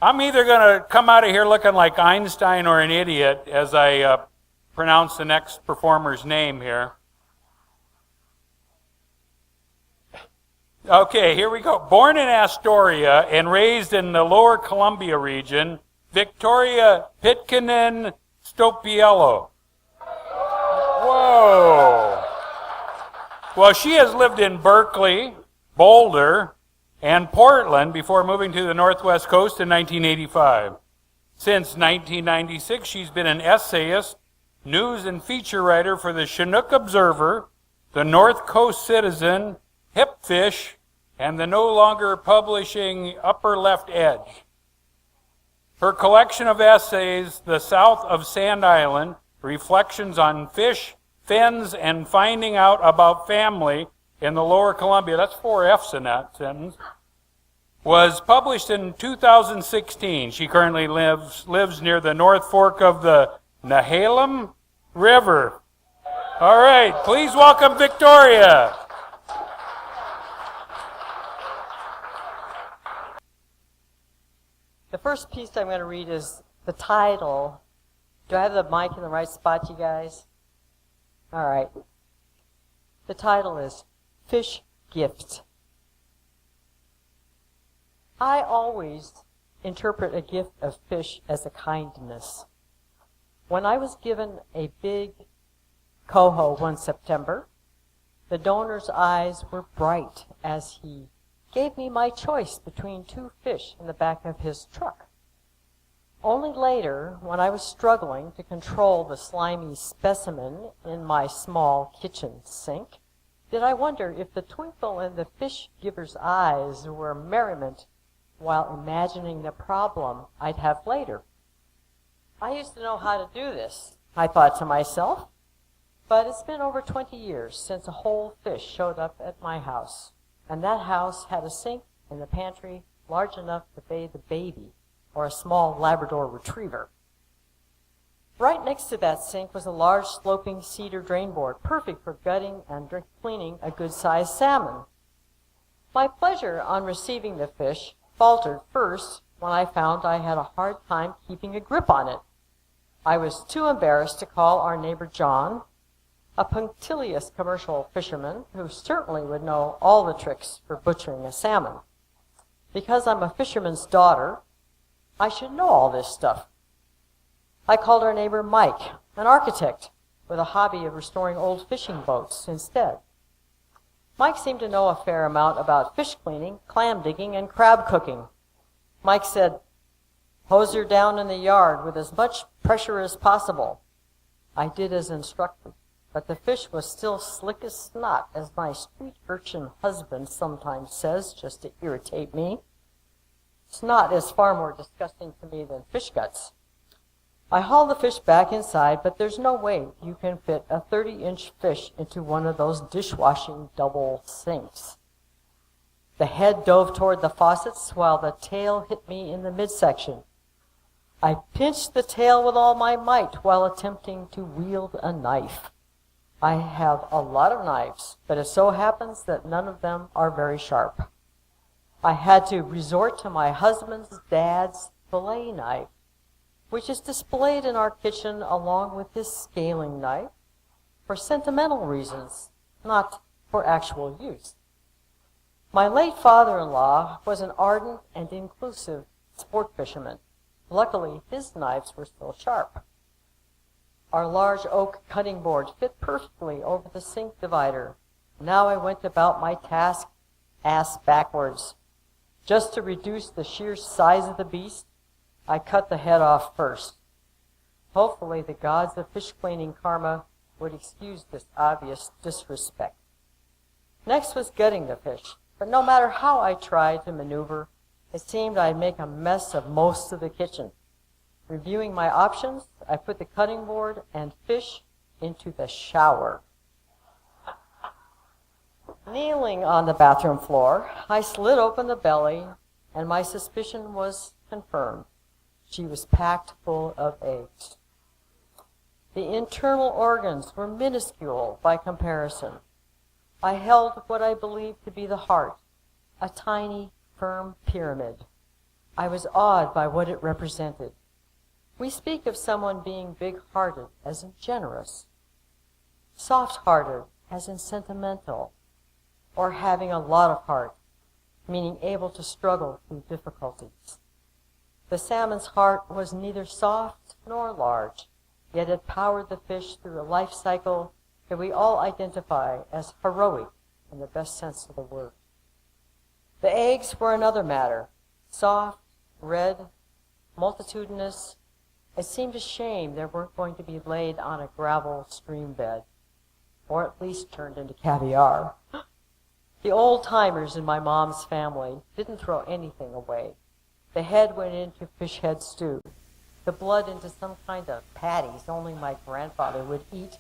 I'm either going to come out of here looking like Einstein or an idiot as I pronounce the next performer's name here. Okay, here we go. Born in Astoria and raised in the lower Columbia region, Victoria Pitkinen Stoppiello. Whoa. Well, she has lived in Berkeley, Boulder, and Portland before moving to the Northwest Coast in 1985. Since 1996, she's been an essayist, news and feature writer for the Chinook Observer, the North Coast Citizen, Hip Fish, and the no longer publishing Upper Left Edge. Her collection of essays, The South of Sand Island, Reflections on Fish, Fins, and Finding Out About Family in the Lower Columbia, that's 4 F's in that sentence, was published in 2016. She currently lives near the North Fork of the Nehalem River. All right, please welcome Victoria. The first piece I'm going to read is the title. Do I have the mic in the right spot, you guys? All right. The title is Fish Gift. I always interpret a gift of fish as a kindness. When I was given a big coho one September, the donor's eyes were bright as he gave me my choice between 2 fish in the back of his truck. Only later, when I was struggling to control the slimy specimen in my small kitchen sink, did I wonder if the twinkle in the fish giver's eyes were merriment while imagining the problem I'd have later. I used to know how to do this, I thought to myself, but it's been over 20 years since a whole fish showed up at my house, and that house had a sink in the pantry large enough to bathe a baby or a small Labrador retriever. Right next to that sink was a large sloping cedar drain board, perfect for gutting and cleaning a good-sized salmon. My pleasure on receiving the fish faltered first when I found I had a hard time keeping a grip on it. I was too embarrassed to call our neighbor John, a punctilious commercial fisherman who certainly would know all the tricks for butchering a salmon. Because I'm a fisherman's daughter, I should know all this stuff. I called our neighbor Mike, an architect with a hobby of restoring old fishing boats instead. Mike seemed to know a fair amount about fish cleaning, clam digging, and crab cooking. Mike said, "Hose her down in the yard with as much pressure as possible." I did as instructed, but the fish was still slick as snot, as my street urchin husband sometimes says, just to irritate me. Snot is far more disgusting to me than fish guts. I haul the fish back inside, but there's no way you can fit a 30-inch fish into one of those dishwashing double sinks. The head dove toward the faucets while the tail hit me in the midsection. I pinched the tail with all my might while attempting to wield a knife. I have a lot of knives, but it so happens that none of them are very sharp. I had to resort to my husband's dad's fillet knife, which is displayed in our kitchen along with his scaling knife for sentimental reasons, not for actual use. My late father-in-law was an ardent and inclusive sport fisherman. Luckily, his knives were still sharp. Our large oak cutting board fit perfectly over the sink divider. Now I went about my task ass backwards. Just to reduce the sheer size of the beast, I cut the head off first. Hopefully the gods of fish cleaning karma would excuse this obvious disrespect. Next was gutting the fish, but no matter how I tried to maneuver, it seemed I'd make a mess of most of the kitchen. Reviewing my options, I put the cutting board and fish into the shower. Kneeling on the bathroom floor, I slid open the belly, and my suspicion was confirmed. She was packed full of eggs. The internal organs were minuscule by comparison. I held what I believed to be the heart, a tiny, firm pyramid. I was awed by what it represented. We speak of someone being big-hearted as in generous, soft-hearted as in sentimental, or having a lot of heart, meaning able to struggle through difficulties. The salmon's heart was neither soft nor large, yet it powered the fish through a life cycle that we all identify as heroic in the best sense of the word. The eggs were another matter, soft, red, multitudinous. It seemed a shame they weren't going to be laid on a gravel stream bed, or at least turned into caviar. The old-timers in my mom's family didn't throw anything away. The head went into fish head stew, the blood into some kind of patties only my grandfather would eat,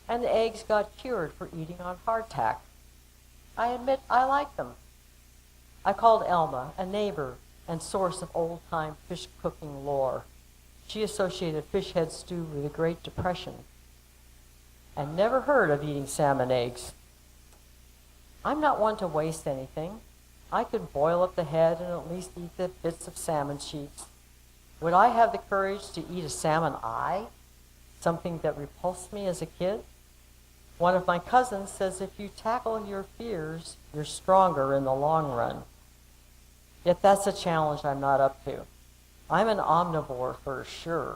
and the eggs got cured for eating on hardtack. I admit I liked them. I called Elma, a neighbor and source of old-time fish cooking lore. She associated fish head stew with the Great Depression and never heard of eating salmon eggs. I'm not one to waste anything. I could boil up the head and at least eat the bits of salmon sheets. Would I have the courage to eat a salmon eye? Something that repulsed me as a kid? One of my cousins says if you tackle your fears, you're stronger in the long run. Yet that's a challenge I'm not up to. I'm an omnivore for sure,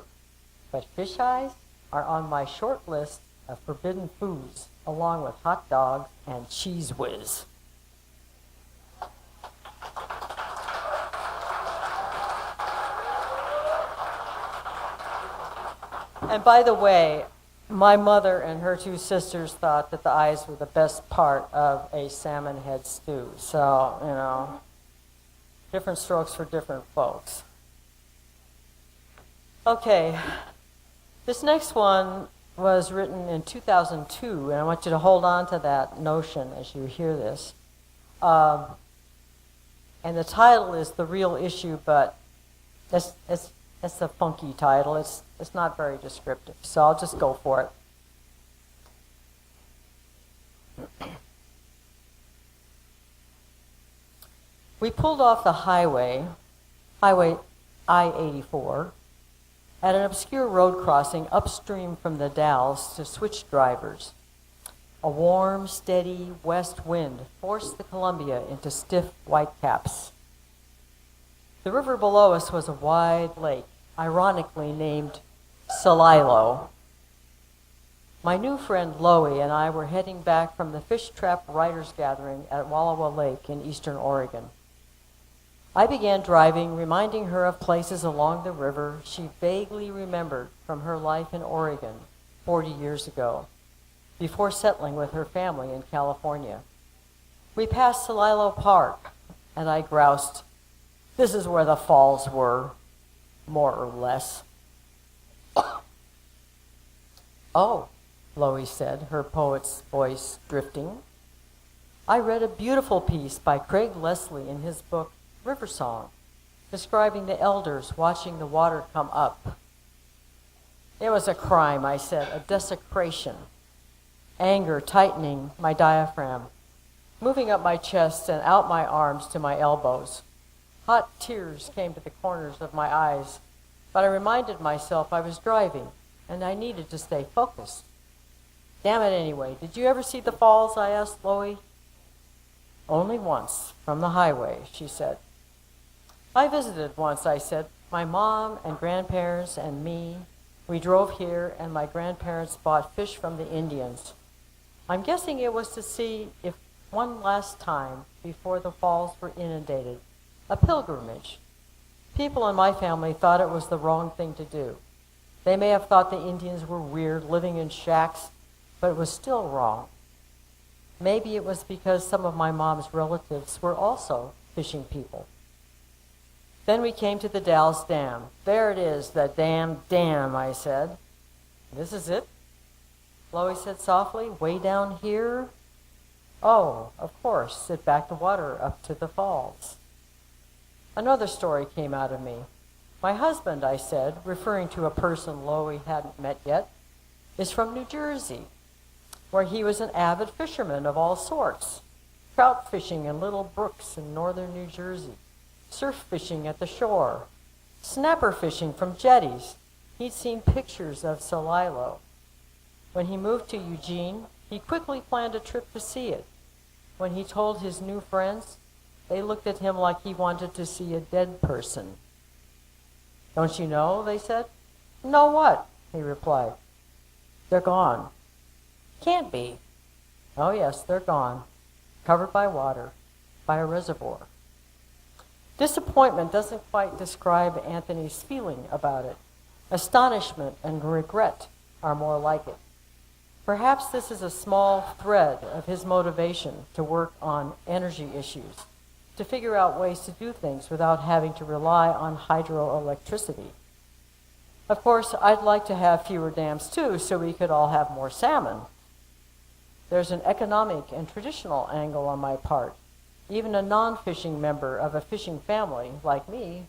but fish eyes are on my short list of forbidden foods, along with hot dogs and Cheese Whiz. And by the way, my mother and her two sisters thought that the eyes were the best part of a salmon head stew. So, different strokes for different folks. Okay, this next one was written in 2002, and I want you to hold on to that notion as you hear this. And the title is The Real Issue, but it's a funky title. It's not very descriptive, so I'll just go for it. We pulled off the highway I-84, at an obscure road crossing upstream from the Dalles to switch drivers. A warm, steady west wind forced the Columbia into stiff whitecaps. The river below us was a wide lake, ironically named Stoppiello. My new friend Loie and I were heading back from the fish trap writers gathering at Wallowa Lake in eastern Oregon. I began driving, reminding her of places along the river she vaguely remembered from her life in Oregon 40 years ago, before settling with her family in California. We passed Stoppiello Park, and I groused, "This is where the falls were, more or less." "Oh," Loie said, her poet's voice drifting. "I read a beautiful piece by Craig Leslie in his book, River Song, describing the elders watching the water come up." "It was a crime," I said, "a desecration." Anger tightening my diaphragm, moving up my chest and out my arms to my elbows. Hot tears came to the corners of my eyes, but I reminded myself I was driving and I needed to stay focused. "Damn it anyway, did you ever see the falls?" I asked Loie. "Only once, from the highway," she said. "I visited once," I said. "My mom and grandparents and me, we drove here and my grandparents bought fish from the Indians. I'm guessing it was to see if one last time before the falls were inundated. A pilgrimage. People in my family thought it was the wrong thing to do. They may have thought the Indians were weird, living in shacks, but it was still wrong. Maybe it was because some of my mom's relatives were also fishing people. Then we came to the Dalles Dam. "There it is, the damn dam," I said. "This is it?" Loie said softly, "Way down here?" "Oh, of course, it backed the water up to the falls." Another story came out of me. "My husband," I said, referring to a person Loie hadn't met yet, "is from New Jersey, where he was an avid fisherman of all sorts, trout fishing in little brooks in northern New Jersey. surf fishing at the shore, snapper fishing from jetties. He'd seen pictures of Stoppiello. When he moved to Eugene, he quickly planned a trip to see it. When he told his new friends, they looked at him like he wanted to see a dead person. "Don't you know?" they said. "Know what?" he replied. "They're gone." "Can't be." "Oh yes, they're gone, covered by water, by a reservoir." Disappointment doesn't quite describe Anthony's feeling about it. Astonishment and regret are more like it. Perhaps this is a small thread of his motivation to work on energy issues, to figure out ways to do things without having to rely on hydroelectricity. Of course, I'd like to have fewer dams too, so we could all have more salmon. There's an economic and traditional angle on my part. Even a non-fishing member of a fishing family, like me,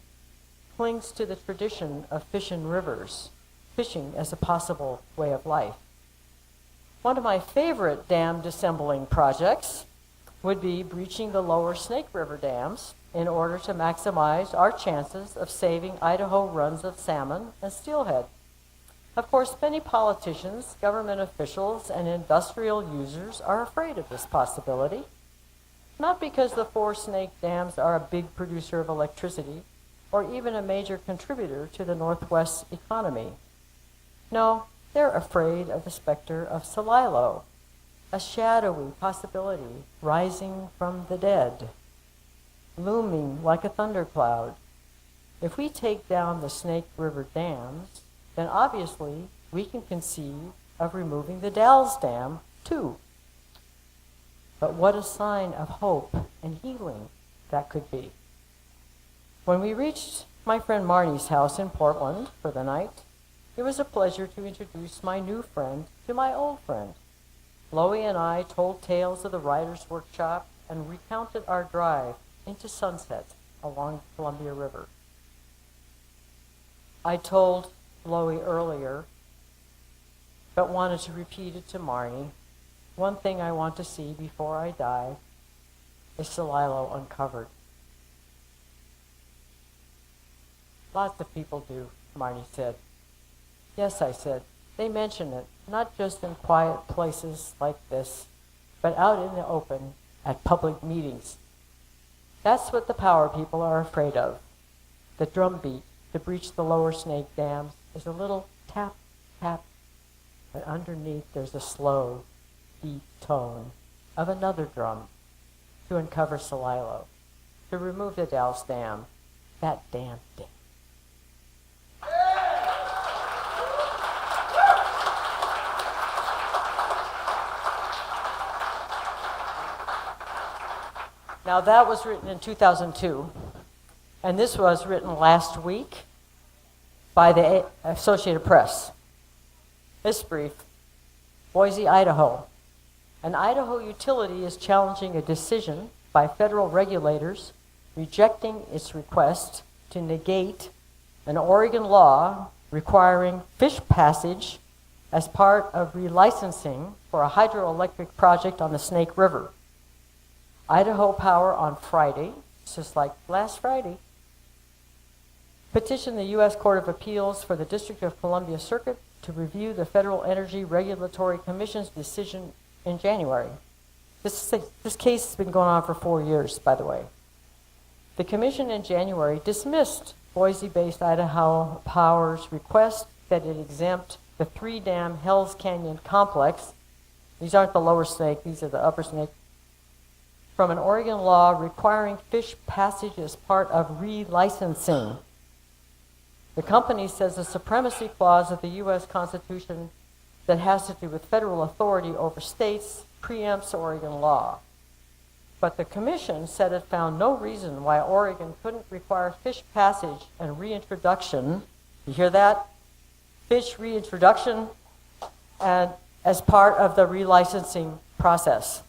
clings to the tradition of fishing rivers, fishing as a possible way of life. One of my favorite dam dissembling projects would be breaching the lower Snake River dams in order to maximize our chances of saving Idaho runs of salmon and steelhead. Of course, many politicians, government officials, and industrial users are afraid of this possibility. Not because the 4 snake dams are a big producer of electricity or even a major contributor to the Northwest's economy. No, they're afraid of the specter of Stoppiello, a shadowy possibility rising from the dead, looming like a thundercloud. If we take down the Snake River dams, then obviously we can conceive of removing the Dalles Dam too. But what a sign of hope and healing that could be. When we reached my friend Marnie's house in Portland for the night, it was a pleasure to introduce my new friend to my old friend. Loie and I told tales of the writer's workshop and recounted our drive into sunset along the Columbia River. I told Loie earlier, but wanted to repeat it to Marnie. One thing I want to see before I die is Stoppiello uncovered. Lots of people do, Marnie said. Yes, I said. They mention it, not just in quiet places like this, but out in the open at public meetings. That's what the power people are afraid of. The drumbeat to breach the lower Snake dams is a little tap, tap, but underneath there's a slow, deep tone of another drum to uncover Stoppiello, to remove the Dalles Dam, that damn thing. Now that was written in 2002, and this was written last week by the Associated Press. This brief, Boise, Idaho. An Idaho utility is challenging a decision by federal regulators rejecting its request to negate an Oregon law requiring fish passage as part of relicensing for a hydroelectric project on the Snake River. Idaho Power on Friday, just like last Friday, petitioned the U.S. Court of Appeals for the District of Columbia Circuit to review the Federal Energy Regulatory Commission's decision in January. This case has been going on for 4 years, by the way. The commission in January dismissed Boise-based Idaho Power's request that it exempt the 3-dam Hells Canyon complex, these aren't the lower Snake, these are the upper Snake, from an Oregon law requiring fish passage as part of relicensing. The company says the supremacy clause of the U.S. Constitution that has to do with federal authority over states preempts Oregon law. But the commission said it found no reason why Oregon couldn't require fish passage and reintroduction, you hear that? Fish reintroduction and as part of the relicensing process.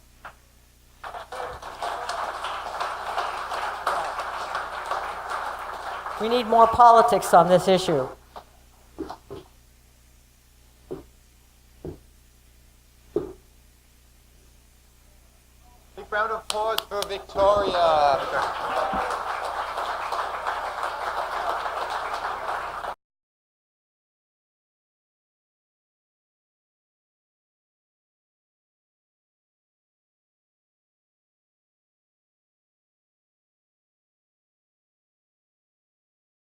We need more politics on this issue. Big round of applause for Victoria.